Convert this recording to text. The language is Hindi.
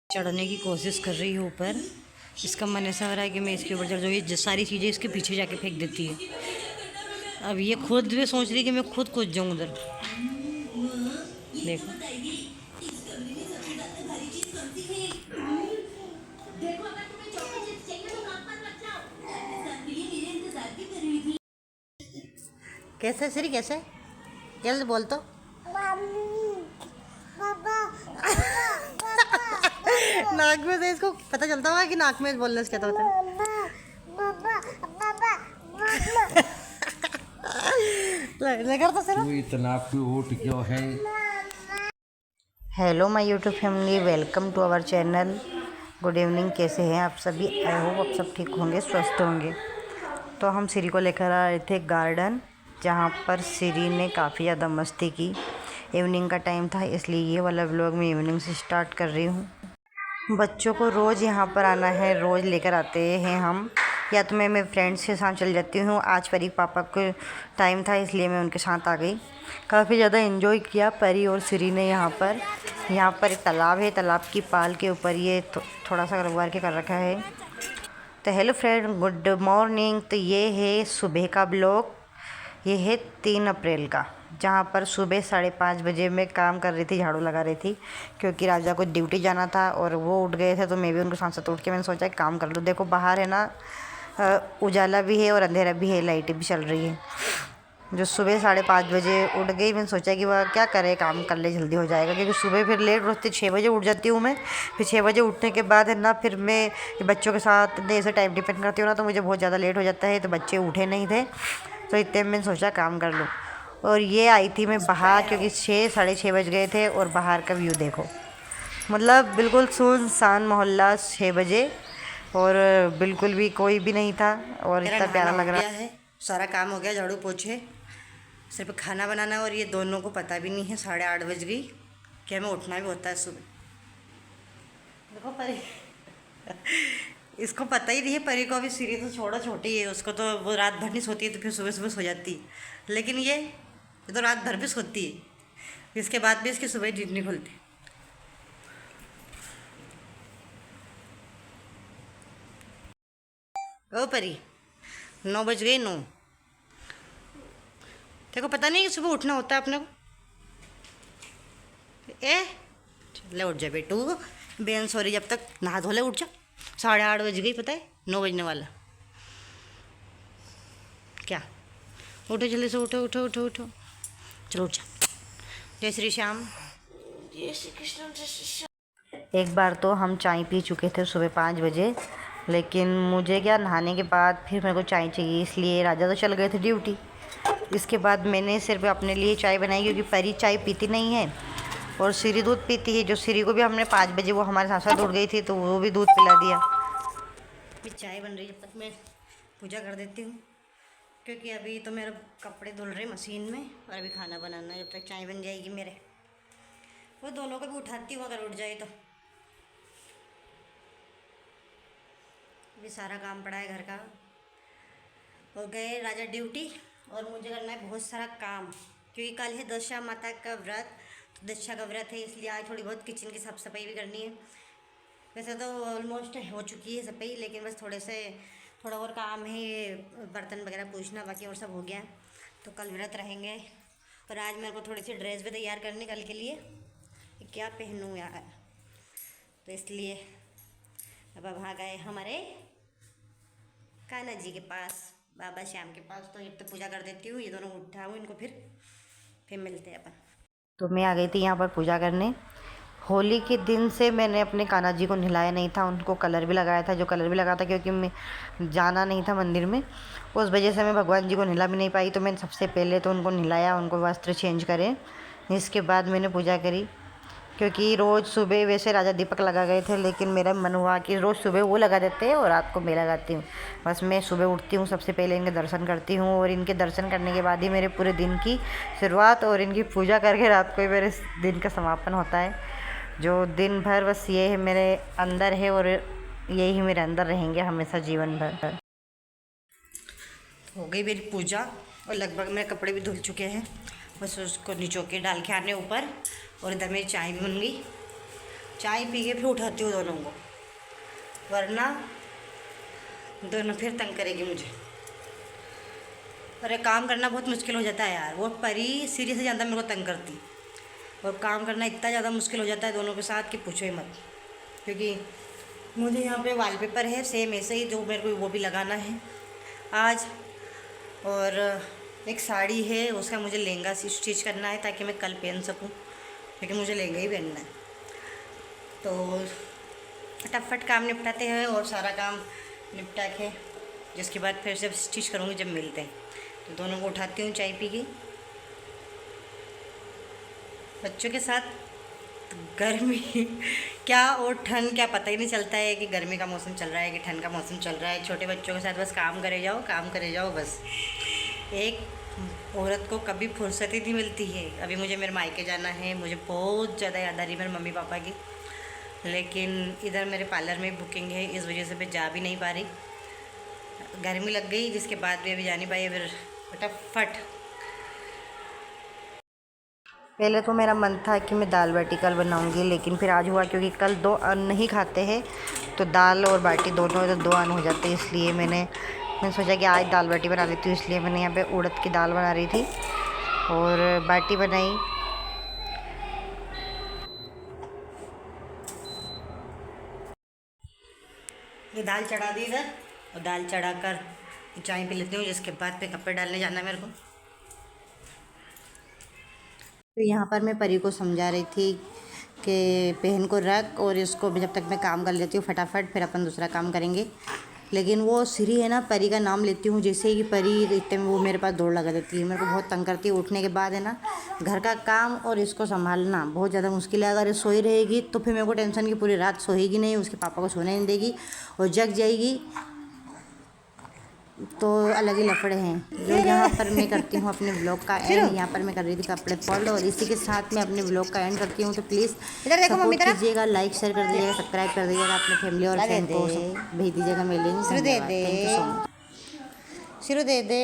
चढ़ने की कोशिश कर रही है ऊपर। इसका मन ऐसा हो रहा है कि मैं इसके ऊपर चढ़ जाऊँ। ये सारी चीज़ें इसके पीछे जाके फेंक देती है। अब ये खुद भी सोच रही है कि मैं खुद कूद जाऊँ उधर। देखो कैसे सिरी कैसे जल्द बोल तो। नाक में से इसको पता चलता होगा कि नाक में बोलने से क्या होता है। तू इतना क्यूट क्यों है? Hello my YouTube family, welcome to our channel. Good evening, कैसे हैं आप सभी? आई होप आप सब ठीक होंगे, स्वस्थ होंगे। तो हम सिरी को लेकर आ रहे थे गार्डन, जहाँ पर सिरी ने काफ़ी ज़्यादा मस्ती की। इवनिंग का टाइम था, इसलिए ये वाला व्लॉग मैं इवनिंग से स्टार्ट कर रही हूँ। बच्चों को रोज़ यहाँ पर आना है, रोज़ लेकर आते हैं हम, या तो मैं मेरे फ्रेंड्स के साथ चल जाती हूँ। आज परी पापा को टाइम था, इसलिए मैं उनके साथ आ गई। काफ़ी ज़्यादा एंजॉय किया परी और सिरी ने यहाँ पर एक तालाब है, तालाब की पाल के ऊपर ये थोड़ा सा रखवार के कर रखा है। तो हेलो फ्रेंड, गुड मॉर्निंग। तो ये है सुबह का ब्लॉग। ये है 3 अप्रैल का, जहाँ पर सुबह 5:30 बजे मैं काम कर रही थी, झाड़ू लगा रही थी, क्योंकि राजा को ड्यूटी जाना था और वो उठ गए थे, तो मैं भी उनको साथ साथ उठ के मैंने सोचा काम कर लूँ। देखो बाहर है ना, उजाला भी है और अंधेरा भी है, लाइटें भी चल रही है। जो सुबह 5:30 बजे उठ गई, मैंने सोचा कि वह क्या करे, काम कर ले, जल्दी हो जाएगा, क्योंकि सुबह फिर लेट उठती, 6 बजे उठ जाती हूँ मैं। फिर 6 बजे उठने के बाद है ना, फिर मैं बच्चों के साथ ऐसे टाइम डिपेंड करती हूँ ना, तो मुझे बहुत ज़्यादा लेट हो जाता है। तो बच्चे उठे नहीं थे, तो इतने मैंने सोचा काम कर लूँ। और ये आई थी मैं बाहर, क्योंकि 6 साढ़े 6 बज गए थे। और बाहर का व्यू देखो, मतलब बिल्कुल सुनसान मोहल्ला 6 बजे, और बिल्कुल भी कोई भी नहीं था, और इतना प्यारा लग रहा है। सारा काम हो गया, झाड़ू पोछे, सिर्फ खाना बनाना है। और ये दोनों को पता भी नहीं है 8:30 बज गई कि हमें उठना भी होता है सुबह। देखो परी इसको पता ही नहीं है। परी को अभी सीरी तो छोड़ो, छोटी है, उसको तो वो रात भर नहीं सोती है, तो फिर सुबह सुबह सो जाती है। लेकिन ये तो रात भर भी सोती है, इसके बाद भी इसकी सुबह नींद नहीं खुलती। ओ परी, 9 बज गई, 9। देखो पता नहीं कि सुबह उठना होता है अपने को। ले उठ जा बेटू, बेन सॉरी, जब तक नहा धो ले उठ जा। 8:30 बज गई, पता है 9 बजने वाला। क्या, उठो जल्दी से, उठो उठो उठो उठो, चलो उठ जा। जय श्री श्याम, जय श्री कृष्ण, जय श्री श्याम। एक बार तो हम चाय पी चुके थे सुबह 5 बजे, लेकिन मुझे क्या, नहाने के बाद फिर मेरे को चाय चाहिए, इसलिए राजा तो चल गए थे ड्यूटी। इसके बाद मैंने सिर्फ अपने लिए चाय बनाई, क्योंकि परी चाय पीती नहीं है और सिरी दूध पीती है। जो सिरी को भी हमने 5 बजे, वो हमारे साथ साथ उठ गई थी, तो वो भी दूध पिला दिया। अभी चाय बन रही है, जब तक मैं पूजा कर देती हूँ, क्योंकि अभी तो मेरे कपड़े धुल रहे मशीन में, और अभी खाना बनाना है। जब तक चाय बन जाएगी मेरे, वो दोनों को भी उठाती हूँ अगर उठ जाए तो। अभी सारा काम पड़ा है घर का, और गए राजा ड्यूटी, और मुझे करना है बहुत सारा काम, क्योंकि कल है दशा माता का व्रत। तो दशा का व्रत है, इसलिए आज थोड़ी बहुत किचन की साफ सफाई भी करनी है। वैसे तो ऑलमोस्ट हो चुकी है सफाई, लेकिन बस थोड़ा और काम है, ये बर्तन वगैरह पूछना, बाकी और सब हो गया है। तो कल व्रत रहेंगे, और आज मेरे को थोड़ी सी ड्रेस भी तैयार करनी कल के लिए, क्या पहनूँ यार। तो इसलिए अब वहाँ गए हमारे कान्हा जी के पास, बाबा श्याम के पास। तो एक तो पूजा कर देती हूँ, ये दोनों उठाऊँ इनको, फिर मिलते हैं अपन। तो मैं आ गई थी यहाँ पर पूजा करने। होली के दिन से मैंने अपने कान्हा जी को नहलाया नहीं था, उनको कलर भी लगाया था, जो कलर भी लगा था, क्योंकि मैं जाना नहीं था मंदिर में, उस वजह से मैं भगवान जी को नहला भी नहीं पाई। तो मैंने सबसे पहले तो उनको नहलाया, उनको वस्त्र चेंज करे, इसके बाद मैंने पूजा करी। क्योंकि रोज़ सुबह वैसे राजा दीपक लगा गए थे, लेकिन मेरा मन हुआ कि रोज़ सुबह वो लगा देते हैं और रात को मैं लगाती हूँ। बस मैं सुबह उठती हूँ, सबसे पहले इनके दर्शन करती हूँ, और इनके दर्शन करने के बाद ही मेरे पूरे दिन की शुरुआत, और इनकी पूजा करके रात को ही मेरे दिन का समापन होता है। जो दिन भर बस ये है मेरे अंदर है, और यही मेरे अंदर रहेंगे हमेशा जीवन भर। हो गई मेरी पूजा, और लगभग मेरे कपड़े भी धुल चुके हैं, बस उसको निचो के डाल के आने ऊपर। और इधर मेरी चाय भी बन गई, चाय पी के फिर उठाती हूँ दोनों को, वरना दोनों फिर तंग करेगी मुझे। अरे काम करना बहुत मुश्किल हो जाता है यार, वो परी सीढ़ी से ज़्यादा मेरे को तंग करती, और काम करना इतना ज़्यादा मुश्किल हो जाता है दोनों के साथ कि पूछो ही मत। क्योंकि मुझे यहाँ पे वॉलपेपर है सेम ऐसे ही, जो मेरे को वो भी लगाना है आज, और एक साड़ी है उसका मुझे लहंगा स्टिच करना है ताकि मैं कल पहन सकूँ, क्योंकि मुझे लहंगा ही पहनना है। तो फटाफट काम निपटाते हैं और सारा काम निपटा के जिसके बाद फिर से स्टिच करूँगी जब मिलते हैं। तो दोनों को उठाती हूँ चाय पी के बच्चों के साथ। गर्मी क्या और ठंड क्या पता ही नहीं चलता है कि गर्मी का मौसम चल रहा है कि ठंड का मौसम चल रहा है। छोटे बच्चों के साथ बस काम करे जाओ, काम करे जाओ बस। एक औरत को कभी फुर्सत ही नहीं मिलती है। अभी मुझे मेरे मायके जाना है, मुझे बहुत ज़्यादा याद आ रही है मेरे मम्मी पापा की, लेकिन इधर मेरे पार्लर में बुकिंग है, इस वजह से मैं जा भी नहीं पा रही। गर्मी लग गई जिसके बाद भी अभी जा नहीं पाई। फिर फटाफट, पहले तो मेरा मन था कि मैं दाल बाटी कल बनाऊंगी, लेकिन फिर आज हुआ क्योंकि कल 2 अन्न नहीं खाते हैं तो दाल और बाटी दोनों तो 2 अन्न हो जाते हैं। इसलिए मैंने सोचा कि आज दाल बाटी बना लेती हूँ। इसलिए मैंने यहाँ पे उड़द की दाल बना रही थी और बाटी बनाई। ये दाल चढ़ा दी इधर, और दाल चढ़ाकर चाय पी लेती हूँ, जिसके बाद पे कपड़े डालने जाना है मेरे को। तो यहाँ पर मैं परी को समझा रही थी कि बहन को रख और इसको जब तक मैं काम कर लेती हूँ फटाफट, फिर अपन दूसरा काम करेंगे। लेकिन वो सिरी है ना, परी का नाम लेती हूँ जैसे ही परी इतने में वो मेरे पास दौड़ लगा देती है, मेरे को बहुत तंग करती है। उठने के बाद है ना, घर का काम और इसको संभालना बहुत ज़्यादा मुश्किल है। अगर ये सोई रहेगी तो फिर मेरे को टेंशन की पूरी रात सोएगी नहीं, उसके पापा को सोने नहीं देगी और जग जाएगी, तो अलग ही लफड़े हैं। जो यहाँ पर मैं करती हूँ अपने ब्लॉग का एंड, यहाँ पर मैं कर रही थी कपड़े फोल्ड, और इसी के साथ मैं अपने ब्लॉग का एंड करती हूँ। तो प्लीज़ सपोर्ट कीजिएगा, लाइक शेयर कर दीजिएगा, सब्सक्राइब कर दीजिएगा, अपने फैमिली और फ्रेंड को भेज दीजिएगा मेरे link. Thank you so much. शुरू दे दे।